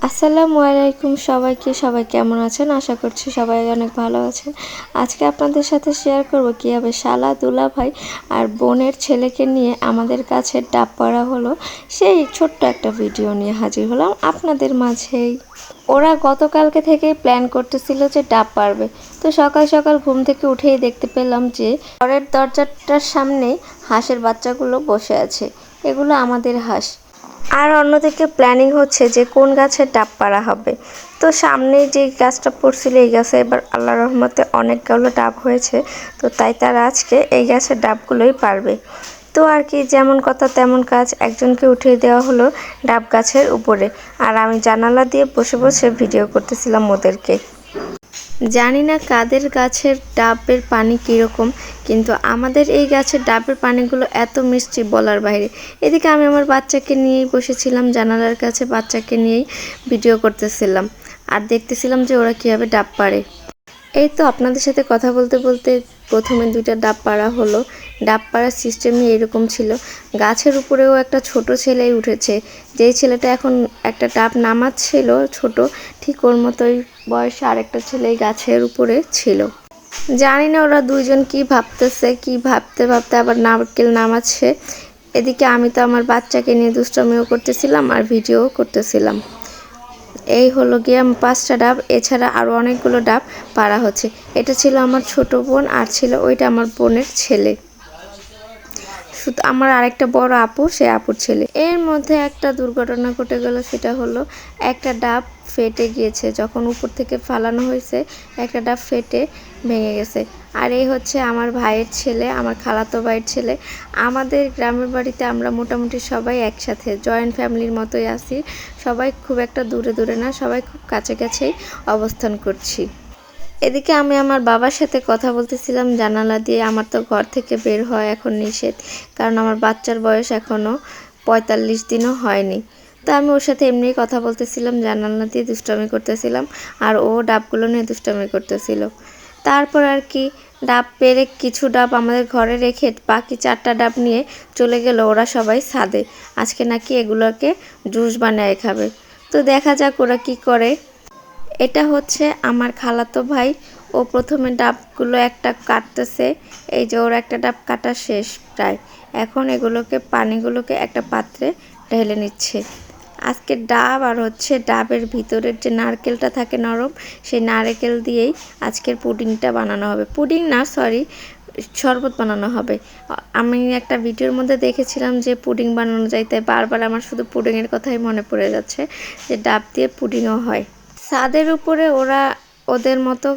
আসসালামু আলাইকুম সবাইকে। সবাই কেমন আছেন? আশা করছি সবাই অনেক ভালো আছেন। আজকে আপনাদের সাথে শেয়ার করব কীভাবে শালা দুলাভাই আর বোনের ছেলেকে নিয়ে আমাদের কাছে ডাব পাড়া হলো। সেই ছোট্ট একটা ভিডিও নিয়ে হাজির হলাম আপনাদের মাঝেই। ওরা গতকালকে থেকেই প্ল্যান করতেছিল যে ডাব পারবে। তো সকাল সকাল ঘুম থেকে উঠেই দেখতে পেলাম যে ঘরের দরজাটার সামনে হাঁসের বাচ্চাগুলো বসে আছে। এগুলো আমাদের হাঁস। আর অন্যদিকে প্ল্যানিং হচ্ছে যে কোন গাছের ডাব পাড়া হবে। তো সামনেই যে গাছটা পড়ছিল এই গাছে এবার আল্লাহর রহমতে অনেকগুলো ডাব হয়েছে। তো তাই তারা আজকে এই গাছের ডাবগুলোই পারবে। তো আর কি, যেমন কথা তেমন কাজ, একজনকে উঠিয়ে দেওয়া হলো ডাব গাছের উপরে। আর আমি জানালা দিয়ে বসে বসে ভিডিও করতেছিলাম ওদেরকে। জানি না কাদের গাছের ডাবের পানি কীরকম, কিন্তু আমাদের এই গাছের ডাবের পানিগুলো এত মিষ্টি বলার বাইরে। এদিকে আমি আমার বাচ্চাকে নিয়েই বসেছিলাম জানালার কাছে, বাচ্চাকে নিয়েই ভিডিও করতেছিলাম আর দেখতেছিলাম যে ওরা কীভাবে ডাব পাড়ে। এই তো আপনাদের সাথে কথা বলতে বলতে প্রথমে দুইটা ডাব পাড়া হলো। ডাব পাড়ার সিস্টেমই এরকম ছিল। গাছের উপরেও একটা ছোট ছেলেই উঠেছে, যেই ছেলেটা এখন একটা ডাব নামাচ্ছিল ছোট, ঠিক ওর মতোই বয়সে আরেকটা ছেলে গাছের উপরে ছিল। জানি না ওরা দুইজন কি ভাবতেছে, কি ভাবতে ভাবতে আবার নারকেল নামাচ্ছে। এদিকে আমি তো আমার বাচ্চাকে নিয়ে দুষ্টামিও করতেছিলাম আর ভিডিও করতেছিলাম। এই হলো গিয়ে 5টা ডাব, এছাড়া আরও অনেকগুলো ডাব পাড়া হচ্ছে। এটা ছিল আমার ছোট বোন আর ছিল ওইটা আমার বোনের ছেলে, শুধু আমার আরেকটা বড় আপু, সে আপুর ছেলে। এর মধ্যে একটা দুর্ঘটনা ঘটে গেল, সেটা হলো একটা ডাব ফেটে গিয়েছে। যখন উপর থেকে ফালানো হয়েছে একটা ডাব ফেটে ভেঙে গেছে। আর এই হচ্ছে আমার ভাইয়ের ছেলে, আমার খালাতো ভাইয়ের ছেলে। আমাদের গ্রামের বাড়িতে আমরা মোটামুটি সবাই একসাথে জয়েন্ট ফ্যামিলির মতোই আছি। সবাই খুব একটা দূরে দূরে না, সবাই খুব কাছাকাছি অবস্থান করছি। এদিকে আমি আমার বাবার সাথে কথা বলতেছিলাম জানালা দিয়ে। আমার তো ঘর থেকে বের হয় এখন নিষেধ, কারণ আমার বাচ্চার বয়স এখনও 45 দিনও হয়নি। তো আমি ওর সাথে এমনি কথা বলতেছিলাম, জানালা দিয়ে দুষ্টামি করতেছিলাম আর ও ডাবগুলো নিয়ে দুষ্টামি করতেছিল। তারপর আর কি, ডাব পেরে কিছু ডাব আমাদের ঘরে রেখে বাকি 4টা ডাব নিয়ে চলে গেল ওরা সবাই ছাদে। আজকে নাকি এগুলোকে জুস বানিয়ে খাবে। তো দেখা যাক ওরা কি করে। এটা হচ্ছে আমার খালাতো ভাই। ও প্রথমে ডাবগুলো একটা কাটতেছে। এই যে ওর একটা ডাব কাটা শেষ প্রায়। এখন এগুলোকে পানিগুলোকে একটা পাত্রে ঢেলে নিচ্ছে। আজকে ডাব আর হচ্ছে ডাবের ভিতরের যে নারকেলটা থাকে নরম, সেই নারকেল দিয়েই আজকের পুডিংটা বানানো হবে। পুডিং না, সরি, শরবত বানানো হবে। আমি একটা ভিডিওর মধ্যে দেখেছিলাম যে পুডিং বানানো যায়, তাই বারবার আমার শুধু পুডিংয়ের কথাই মনে পড়ে যাচ্ছে যে ডাব দিয়ে পুডিংও হয়। ছাদের উপরে ওরা ওদের মতো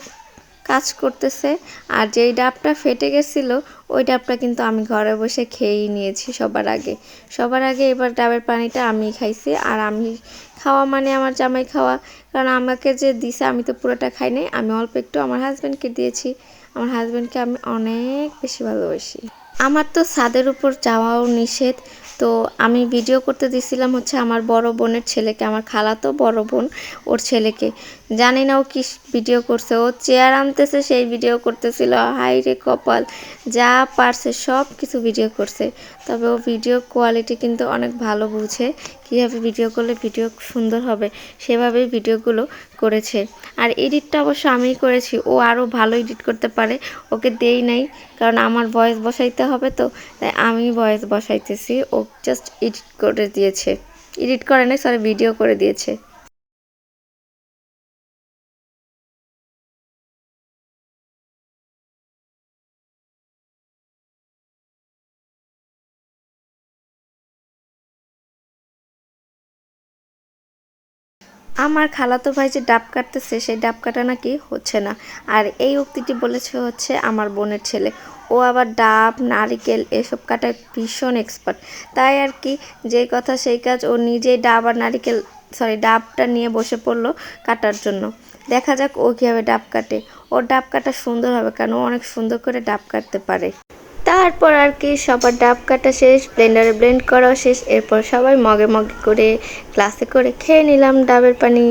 কাজ করতেছে। আর যেই ডাবটা ফেটে গেছিলো ওই ডাবটা কিন্তু আমি ঘরে বসে খেয়েই নিয়েছি সবার আগে এবার ডাবের পানিটা আমি খাইছি। আর আমি খাওয়া মানে আমার জামাই খাওয়া, কারণ আমাকে যে দিছে আমি তো পুরোটা খাই নাই, আমি অল্প একটু আমার হাজব্যান্ডকে দিয়েছি। আমার হাজব্যান্ডকে আমি অনেক বেশি ভালোবাসি। আমার তো ছাদের উপর যাওয়াও নিষেধ। তো আমি ভিডিও করতে দিছিলাম হচ্ছে আমার বড় বোনের ছেলেকে, আমার খালাতো বড় বোন ওর ছেলেকে। জানি না ও কি ভিডিও করছে, ও চেয়ার আনতেছে সেই ভিডিও করতেছিল। হাই রে কপাল, যা পারছে সব কিছু ভিডিও করছে। তবে ও ভিডিও কোয়ালিটি কিন্তু অনেক ভালো বুঝে, কীভাবে ভিডিও করলে ভিডিও সুন্দর হবে সেভাবেই ভিডিওগুলো করেছে। আর এডিটটা অবশ্য আমিই করেছি, ও আরও ভালো এডিট করতে পারে, ওকে দেই নাই, কারণ আমার ভয়েস বসাইতে হবে তো, তাই আমি ভয়েস বসাইতেছি। ও জাস্ট এডিট করে দিয়েছে, এডিট করে নাই, সরি, ভিডিও করে দিয়েছে। আমার খালাতো ভাই যে ডাব কাটতেছে সেই ডাব কাটা নাকি হচ্ছে না। আর এই উক্তিটি বলেছে হচ্ছে আমার বোনের ছেলে। ও আবার ডাব নারিকেল এসব কাটায় ভীষণ এক্সপার্ট। তাই আর কি, যেই কথা সেই কাজ, ও নিজেই ডাব আর নারিকেল, সরি, ডাবটা নিয়ে বসে পড়লো কাটার জন্য। দেখা যাক ও কীভাবে ডাব কাটে। ওর ডাব কাটা সুন্দর হবে, কারণ ও অনেক সুন্দর করে ডাব কাটতে পারে। তারপর আর কি সবার ডাব কাটা শেষ, ব্লেন্ডারে ব্লেন্ড করাও শেষ। এরপর সবাই মগে মগে করে গ্লাসে করে খেয়ে নিলাম ডাবের পানি।